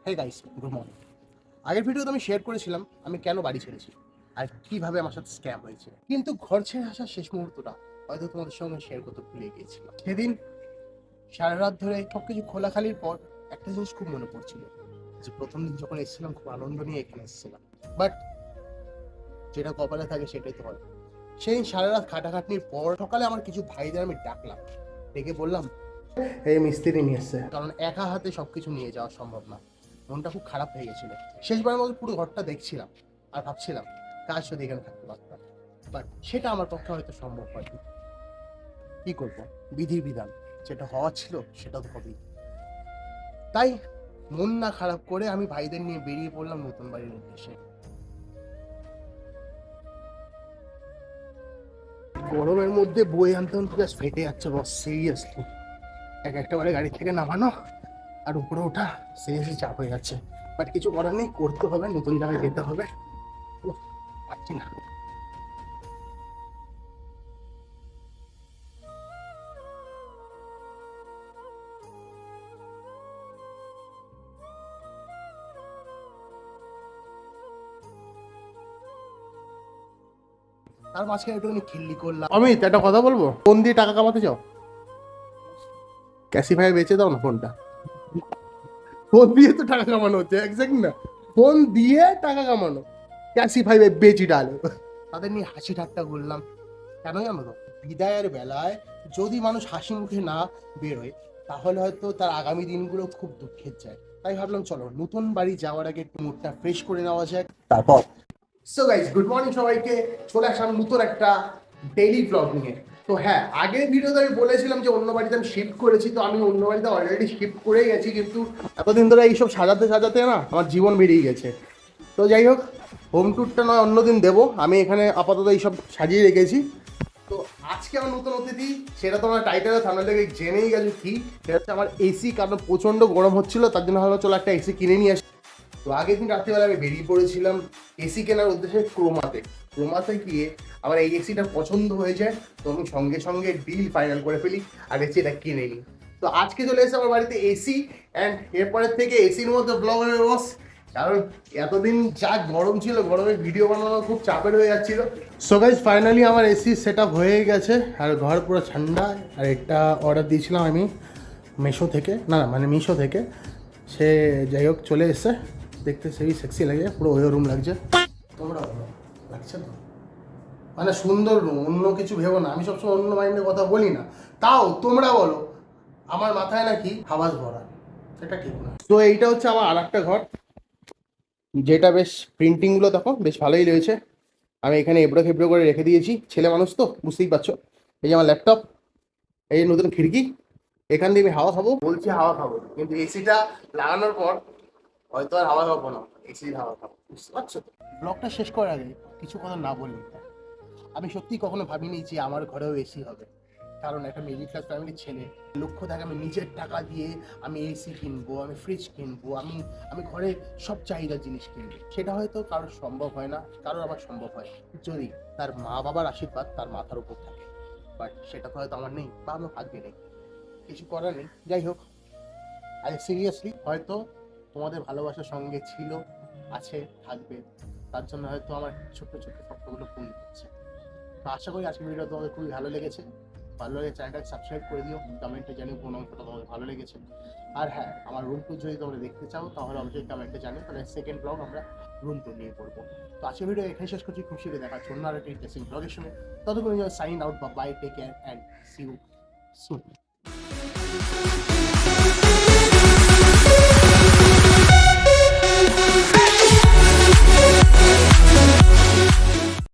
Hey guys, good morning. আগের ভিডিওতে আমি শেয়ার করেছিলাম আমি কেন বাড়ি ছেড়েছি আর কিভাবে আমার সাথে স্ক্যাম হয়েছে, কিন্তু ঘর ছেড়ে আসার শেষ মুহূর্তটা হয়তো তোমাদের সঙ্গে শেয়ার করতে ভুলে গিয়েছিলাম। সেদিন সারা রাত ধরে সবকিছু খোলাখালির পর একটা জিনিস খুব মনে পড়ছিল, যে প্রথম দিন যখন এসেছিলাম খুব আনন্দ নিয়ে এখানে এসেছিলাম, বাট যেটা কপালে থাকে সেটাই তো হয়। সেই সারা রাত খাটাখাটনির পর সকালে আমার কিছু ভাইদের আমি ডাকলাম, ডেকে বললাম এই মিস্ত্রি নিয়ে এসছে, কারণ একা হাতে সবকিছু নিয়ে যাওয়া সম্ভব না। মনটা খুব খারাপ হয়ে গেছিল। শেষবারের মতো পুরো ঘরটা দেখছিলাম আর ভাবছিলাম কাজ যদি এখানে থাকতে পারতাম, বাট সেটা আমার পক্ষে হয়তো সম্ভব হয়নি। কি করবো, বিধির বিধান, যেটা হওয়া ছিল সেটা তো হবেই। তাই মন না খারাপ করে আমি ভাইদের নিয়ে বেরিয়ে পড়লাম নতুন বাড়ির উদ্দেশ্যে। গরমের মধ্যে বই আনতে আনতে জাস্ট ফেটে যাচ্ছে বস, সিরিয়াসলি। একটা বারে গাড়ি থেকে নামানো আর উপরে ওঠা সিরিয়াসলি চাপ হয়ে যাচ্ছে, বাট কিছু করার নেই, করতে হবে, নতুন জায়গায় যেতে হবে। পারছি না। তার মাঝখানে একটুখানি খিল্লি করলাম। অমিত, একটা কথা বলবো, ফোন দিয়ে টাকা কামাতে চাও? ক্যাসিফাই বেচে দাও না ফোনটা। ফোন দিয়ে তো টাকা কামানো হচ্ছে, এক্স্যাক্ট না? ফোন দিয়ে টাকা কামানো, ক্যাসিফাই বেচি ডালে। তাদের নিয়ে হাসি ঠাট্টা করলাম। কেন জানো তো, বিদায়ের বেলায় যদি মানুষ হাসি মুখে না বেরোয় তাহলে হয়তো তার আগামী দিনগুলো খুব দুঃখের যায়। তাই ভাবলাম চলো নতুন বাড়ি যাওয়ার আগে একটু মুডটা ফ্রেশ করে নেওয়া যাক। তারপর সো গাইস, গুড মর্নিং সবাইকে। চলে আসলাম নতুন একটা ডেইলি ব্লগ নিয়ে। তো হ্যাঁ, আগের ভিডিওতে আমি বলেছিলাম যে অন্য বাড়িতে আমি শিফট করেছি, তো আমি অন্য বাড়িতে অলরেডি শিফট করে গেছি, কিন্তু এতদিন ধরে এইসব সাজাতে সাজাতে না আমার জীবন বেরিয়ে গেছে। তো যাই হোক, হোম ট্যুরটা নয় অন্যদিন দেবো, আমি এখানে আপাতত এইসব সাজিয়ে রেখেছি। তো আজকে আমার নতুন অতিথি, সেটা তোমরা টাইটেলে থাম্বনেল থেকে জেনেই গেছো কি, সেটা হচ্ছে আমার এসি। কারণ প্রচণ্ড গরম হচ্ছিল, তার জন্য ভাবলাম চলো একটা এসি কিনে নিয়ে আসি। তো আগের দিন রাত্রিবেলা আমি বেরিয়ে পড়েছিলাম এসি কেনার উদ্দেশ্যে ক্রোমাতে গিয়ে আমার এই এসিটা পছন্দ হয়ে যায়, তো আমি সঙ্গে সঙ্গে ডিল ফাইনাল করে ফেলি আর এসিটা কিনে নিই। তো আজকে চলে এসেছে আমার বাড়িতে এসি, অ্যান্ড এরপরের থেকে এসির মধ্যে ব্লগ হবে বস। কারণ এতদিন যা গরম ছিল, গরমে ভিডিও বানানো খুব চাপের হয়ে যাচ্ছিল। সো গাইস, ফাইনালি আমার এসি সেট আপ হয়ে গেছে আর ঘর পুরো ঠান্ডা। আর এটা অর্ডার দিয়েছিলাম আমি মিশো থেকে, মিশো থেকে। সে যাই হোক চলে এসছে, দেখতে সেই সেক্সি লাগে, পুরো ওই রুম লাগছে। তোমরা বলো, লাগছে তো? মানে সুন্দর রুম, অন্য কিছু ভেবো না, আমি সবসময় অন্য মাইন্ডে কথা বলি না। তাও তোমরা বলো, আমার মাথায় নাকি হাওয়াজ ভরা, সেটা ঠিক না। তো এইটা হচ্ছে আমার আর একটা ঘর, যেটা বেশ প্রিন্টিংগুলো দেখো বেশ ভালোই রয়েছে। আমি এখানে এবড়ো খেবড়ো করে রেখে দিয়েছি, ছেলে মানুষ তো বুঝতেই পারছো। এই যে আমার ল্যাপটপ, এই যে নতুন খিড়কি, এখান দিয়ে আমি হাওয়া খাবো, বলছি হাওয়া খাবো, কিন্তু এসিটা লাগানোর পর হয়তো আর হাওয়া খাবো না, এসির হাওয়া খাবো, বুঝতে পারছো তো? ব্লগটা শেষ করার আগে কিছু কথা না বললি, আমি সত্যি কখনো ভাবিনি যে আমার ঘরেও এসি হবে। কারণ একটা মিডিল ক্লাস ফ্যামিলির ছেলে, লক্ষ্য থাকে আমি নিজের টাকা দিয়ে আমি এসি কিনবো, আমি ফ্রিজ কিনবো, আমি ঘরে সব চাহিদার জিনিস কিনবো। সেটা হয়তো কারোর সম্ভব হয় না, কারোর আবার সম্ভব হয় যদি তার মা বাবার আশীর্বাদ তার মাথার উপর থাকে। বাট সেটা তো হয়তো আমার নেই, বা আমার ভাগ্যে নেই, কিছু করার নেই। যাই হোক, আর সিরিয়াসলি হয়তো তোমাদের ভালোবাসার সঙ্গে ছিল, আছে, থাকবে, তার জন্য হয়তো আমার ছোট্ট ছোট্ট স্বপ্নগুলো পূর্ণ হচ্ছে। তো আশা করি আজকের ভিডিওটা তোমাদের খুবই ভালো লেগেছে। ভালো লাগে চ্যানেলটাকে সাবস্ক্রাইব করে দিও, কমেন্টে জানিও কোন অংশটা তোমাদের ভালো লেগেছে। আর হ্যাঁ, আমার রুম টুর যদি তোমরা দেখতে চাও তাহলে অবশ্যই কমেন্টে জানিও, তাহলে সেকেন্ড ব্লগ আমরা রুম টুর নিয়ে করবো। তো আজকের ভিডিও এখানে শেষ করছি, খুশি হয়ে দেখার জন্য আর একটা ইন্টারেস্টিং ব্লগের সঙ্গে। ততক্ষণ সাইন আউট, বা bye, take care and see you soon.